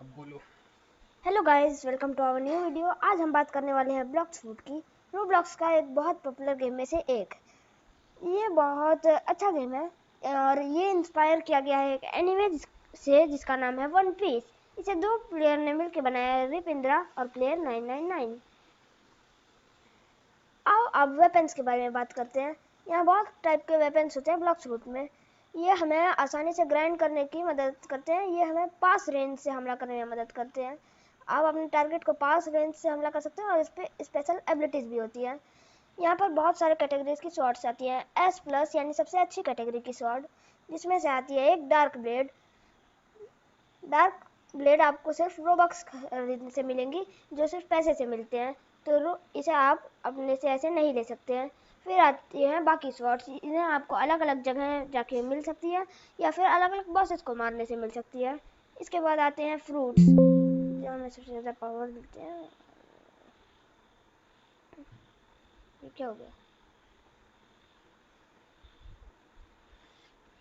अब बोलो। Hello guys, welcome to our new video. आज हम बात करने वाले हैं ब्लॉक्स फूड की। रोब्लॉक्स का एक बहुत पॉपुलर गेम में से एक। ये बहुत अच्छा गेम है और ये इंस्पायर किया गया है एक एनिमे से जिसका नाम है वन पीस। इसे दो प्लेयर ने मिलकर बनाया है, रिप इंदिरा और प्लेयर 999। आओ अब वेपन्स के बारे में बात करते हैं। यहाँ बहुत टाइप के वेपन्स होते हैं ब्लॉक्स फूड में। ये हमें आसानी से ग्राइंड करने की मदद करते हैं। ये हमें पास रेंज से हमला करने में मदद करते हैं। आप अपने टारगेट को पास रेंज से हमला कर सकते हैं और इस पर स्पेशल एबिलिटीज़ भी होती है। यहाँ पर बहुत सारे कैटेगरीज की स्वॉर्ड्स आती हैं। एस प्लस यानी सबसे अच्छी कैटेगरी की स्वॉर्ड, जिसमें से आती है एक डार्क ब्लेड। डार्क ब्लेड आपको सिर्फ रोबक्स खरीदने से मिलेंगी, जो सिर्फ पैसे से मिलते हैं, तो इसे आप अपने से ऐसे नहीं ले सकते हैं। फिर आती हैं बाकी स्वॉर्ड्स, इन्हें आपको अलग अलग जगह जाके मिल सकती है या फिर अलग अलग बॉसेस को मारने से मिल सकती है। इसके बाद आते हैं फ्रूट्स, जो हमें सबसे ज़्यादा पावर देते हैं। ये क्या हो गया?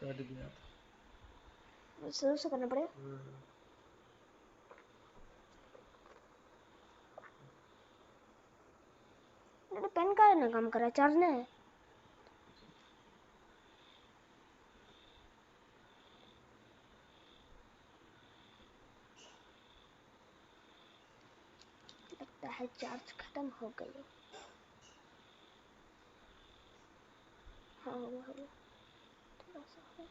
कट गया था। शुरू से करना पड़ेगा। मेरे पेन का ना काम कर रहा है, चार्ज नहीं है। लगता है चार्ज खत्म हो गई। हाँ हो गया थोड़ा सा है।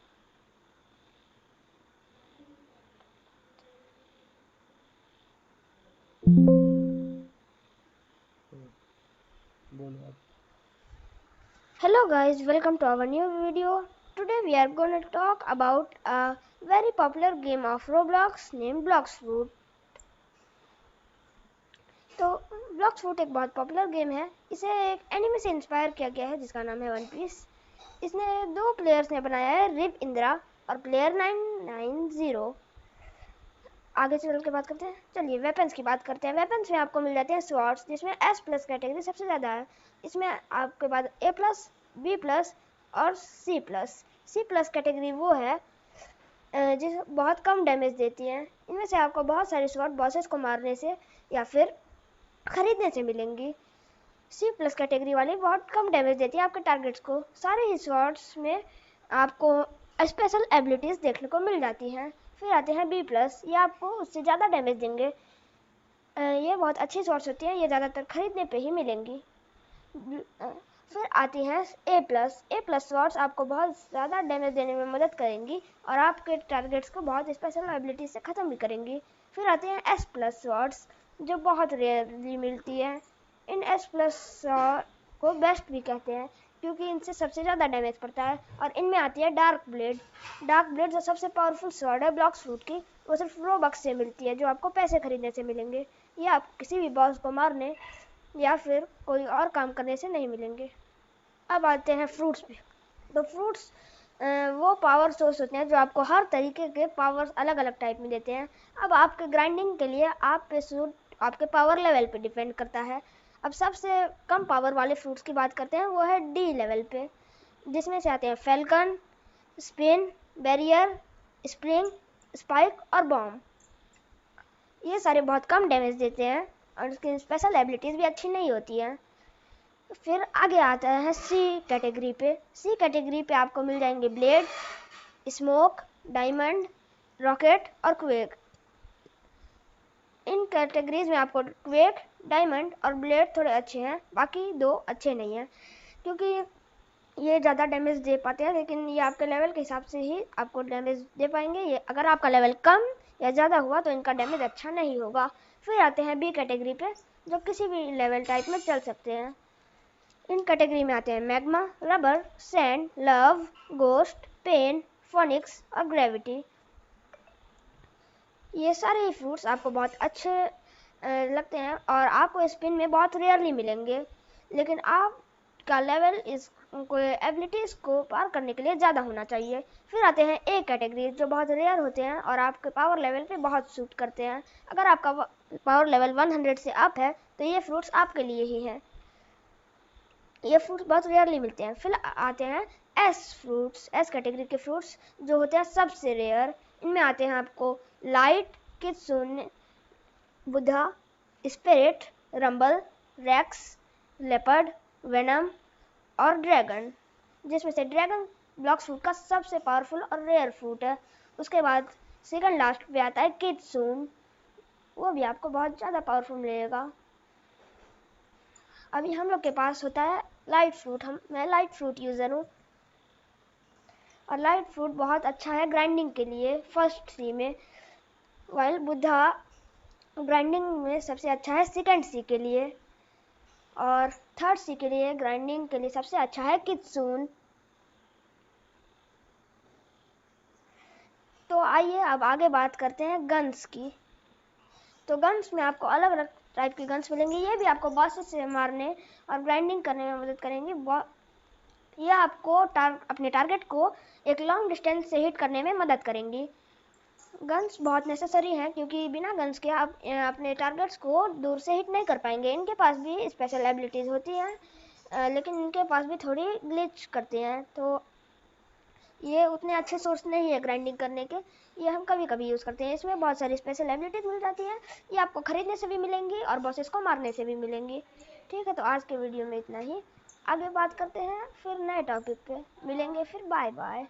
बोलो अब। Hello guys, welcome to our new video. Today we are going to talk about a very popular game of Roblox named Bloxfruit. तो ब्लॉक्सफूट एक बहुत पॉपुलर गेम है। इसे एक एनिमे से इंस्पायर किया गया है जिसका नाम है वन पीस। इसने दो प्लेयर्स ने बनाया है, रिप इंदिरा और प्लेयर 990। आगे चल के बात करते हैं। चलिए वेपन्स की बात करते हैं। वेपन्स में आपको मिल जाते हैं स्वॉर्ड्स, जिसमें एस प्लस कैटेगरी सबसे ज़्यादा है। इसमें आपके बाद ए प्लस, बी प्लस और C plus. C plus category वो है जिस बहुत कम डैमेज देती है। इनमें से आपको बहुत सारे स्वॉर्ड बॉसेस को मारने से या फिर खरीदने से मिलेंगी। सी प्लस कैटेगरी वाली बहुत कम डैमेज देती है आपके टारगेट्स को। सारे ही स्वॉर्ड्स में आपको स्पेशल एबिलिटीज़ देखने को मिल जाती हैं। फिर आते हैं बी प्लस, ये आपको उससे ज़्यादा डैमेज देंगे। ये बहुत अच्छी स्वॉर्ड्स होती हैं, ये ज़्यादातर खरीदने पे ही मिलेंगी। फिर आती हैं ए प्लस। ए प्लस स्वॉर्ड्स आपको बहुत ज़्यादा डैमेज देने में मदद करेंगी और आपके टारगेट्स को बहुत स्पेशल एबिलिटी से ख़त्म भी करेंगी। फिर आते हैं एस प्लस स्वॉर्ड्स, जो बहुत रेयरली मिलती है। इन एस प्लस को बेस्ट भी कहते हैं क्योंकि इनसे सबसे ज़्यादा डैमेज पड़ता है। और इनमें आती है डार्क ब्लेड। डार्क ब्लेड जो सबसे पावरफुल स्वॉर्ड है ब्लॉक्स फ्रूट की, वो सिर्फ रोबक्स से मिलती है, जो आपको पैसे खरीदने से मिलेंगे। ये आप किसी भी बॉस को मारने या फिर कोई और काम करने से नहीं मिलेंगे। अब आते हैं फ्रूट्स पे। तो फ्रूट्स वो पावर सोर्स होते हैं जो आपको हर तरीके के पावर्स अलग अलग टाइप में देते हैं। अब आपके ग्राइंडिंग के लिए आप पे सूट आपके पावर लेवल पे डिपेंड करता है। अब सबसे कम पावर वाले फ्रूट्स की बात करते हैं, वो है डी लेवल पे, जिसमें से आते हैं falcon, spin, barrier, spring, spike और बॉम्ब। ये सारे बहुत कम डैमेज देते हैं और उसकी स्पेशल एबिलिटीज़ भी अच्छी नहीं होती हैं। फिर आगे आता है सी कैटेगरी पे। सी कैटेगरी पे आपको मिल जाएंगे ब्लेड, स्मोक, डायमंड, रॉकेट और क्वेक। इन कैटेगरीज में आपको क्वेक, डायमंड और ब्लेड थोड़े अच्छे हैं, बाकी दो अच्छे नहीं हैं क्योंकि ये ज़्यादा डैमेज दे पाते हैं, लेकिन ये आपके लेवल के हिसाब से ही आपको डैमेज दे पाएंगे। ये अगर आपका लेवल कम या ज़्यादा हुआ तो इनका डैमेज अच्छा नहीं होगा। फिर आते हैं बी कैटेगरी पे, जो किसी भी लेवल टाइप में चल सकते हैं। इन कैटेगरी में आते हैं magma, rubber, sand, love, ghost, pen, phoenix और ग्रेविटी। ये सारे ही फ्रूट्स आपको बहुत अच्छे लगते हैं और आपको स्पिन में बहुत रेयरली मिलेंगे, लेकिन आपका लेवल इस एबिलिटीज़ को पार करने के लिए ज़्यादा होना चाहिए। फिर आते हैं ए कैटेगरी, जो बहुत रेयर होते हैं और आपके पावर लेवल पे बहुत सूट करते हैं। अगर आपका पावर लेवल 100 से अप है तो ये फ्रूट्स आपके लिए ही हैं। ये फ्रूट्स बहुत रेयरली मिलते हैं। फिर आते हैं एस फ्रूट्स, एस कैटेगरी के फ्रूट्स जो होते हैं सबसे रेयर। इनमें आते हैं आपको light, Kitsune, Buddha, spirit, rumble, rex, leopard, venom और ड्रैगन, जिसमें से ड्रैगन ब्लॉक्स फ्रूट का सबसे पावरफुल और रेयर फ्रूट है। उसके बाद सेकंड लास्ट पे आता है कित्सून, वो भी आपको बहुत ज़्यादा पावरफुल मिलेगा। अभी हम लोग के पास होता है लाइट फ्रूट। मैं लाइट फ्रूट यूज़र हूँ और लाइट फ्रूट बहुत अच्छा है ग्राइंडिंग के लिए फर्स्ट सी में, वाइल बुद्धा ग्राइंडिंग में सबसे अच्छा है सेकंड सी के लिए, और थर्ड सी के लिए ग्राइंडिंग के लिए सबसे अच्छा है कित्सून। तो आइए अब आगे बात करते हैं गन्स की। तो गन्स में आपको अलग अलग टाइप की गन्स मिलेंगी। ये भी आपको बॉसेस से मारने और ग्राइंडिंग करने में मदद करेंगी। ये आपको अपने टारगेट को एक लॉन्ग डिस्टेंस से हिट करने में मदद करेंगी। गन्स बहुत नेसेसरी हैं क्योंकि बिना गन्स के आप अपने टारगेट्स को दूर से हिट नहीं कर पाएंगे। इनके पास भी स्पेशल एबिलिटीज़ होती हैं, लेकिन इनके पास भी थोड़ी ग्लिच करते हैं, तो ये उतने अच्छे सोर्स नहीं है ग्राइंडिंग करने के। ये हम कभी कभी यूज़ करते हैं। इसमें बहुत सारी स्पेशल एबिलिटीज मिल जाती हैं। ये आपको खरीदने से भी मिलेंगी और बॉसेस को मारने से भी मिलेंगी। ठीक है, तो आज के वीडियो में इतना ही। आगे बात करते हैं फिर नए टॉपिक पे। मिलेंगे फिर, बाय बाय।